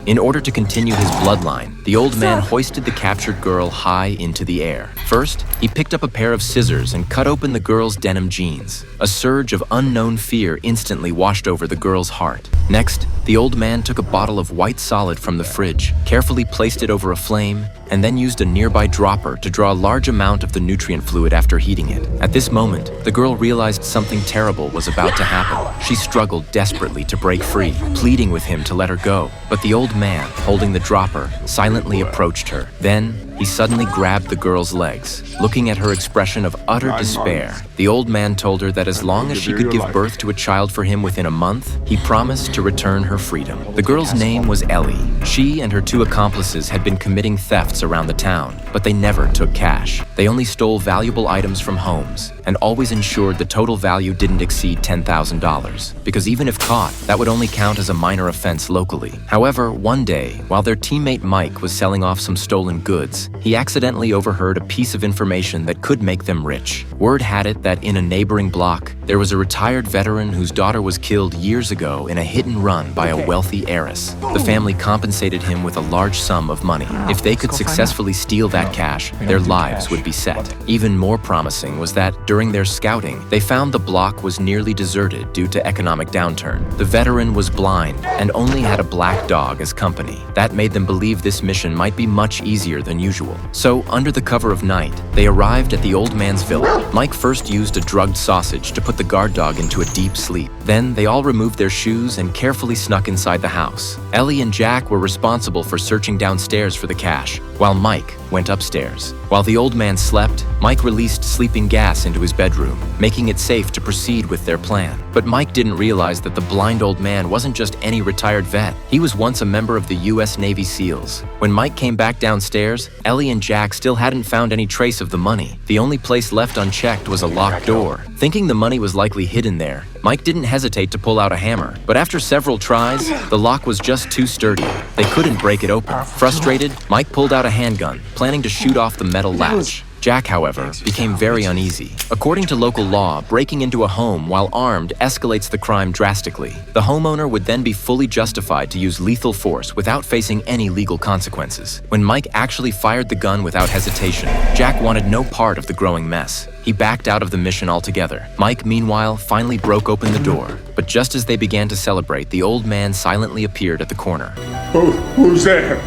In order to continue his bloodline, the old man hoisted the captured girl high into the air. First, he picked up a pair of scissors and cut open the girl's denim jeans. A surge of unknown fear instantly washed over the girl's heart. Next, the old man took a bottle of white solid from the fridge, carefully placed it over a flame, and then used a nearby dropper to draw a large amount of the nutrient fluid after heating it. At this moment, the girl realized something terrible was about to happen. She struggled desperately to break free, pleading with him to let her go. But the old man, holding the dropper, silently approached her. Then, he suddenly grabbed the girl's legs. Looking at her expression of utter despair, the old man told her that as long as she could give birth to a child for him within a month, he promised to return her freedom. The girl's name was Ellie. She and her 2 accomplices had been committing thefts around the town, but they never took cash. They only stole valuable items from homes and always ensured the total value didn't exceed $10,000, because even if caught, that would only count as a minor offense locally. However, one day, while their teammate Mike was selling off some stolen goods, he accidentally overheard a piece of information that could make them rich. Word had it that in a neighboring block, there was a retired veteran whose daughter was killed years ago in a hit and run by a wealthy heiress. The family compensated him with a large sum of money. If they could successfully steal that cash, their lives would be set. Even more promising was that during their scouting, they found the block was nearly deserted due to economic downturn. The veteran was blind and only had a black dog as company. That made them believe this mission might be much easier than usual. So, under the cover of night, they arrived at the old man's villa. Mike first used a drugged sausage to put the guard dog into a deep sleep. Then, they all removed their shoes and carefully snuck inside the house. Ellie and Jack were responsible for searching downstairs for the cash, while Mike went upstairs. While the old man slept, Mike released sleeping gas into his bedroom, making it safe to proceed with their plan. But Mike didn't realize that the blind old man wasn't just any retired vet. He was once a member of the US Navy SEALs. When Mike came back downstairs, Ellie and Jack still hadn't found any trace of the money. The only place left unchecked was a locked door. Thinking the money was likely hidden there, Mike didn't hesitate to pull out a hammer. But after several tries, the lock was just too sturdy. They couldn't break it open. Frustrated, Mike pulled out a handgun, planning to shoot off the metal latch. Jack, however, became very uneasy. According to local law, breaking into a home while armed escalates the crime drastically. The homeowner would then be fully justified to use lethal force without facing any legal consequences. When Mike actually fired the gun without hesitation, Jack wanted no part of the growing mess. He backed out of the mission altogether. Mike, meanwhile, finally broke open the door. But just as they began to celebrate, the old man silently appeared at the corner. Who's there?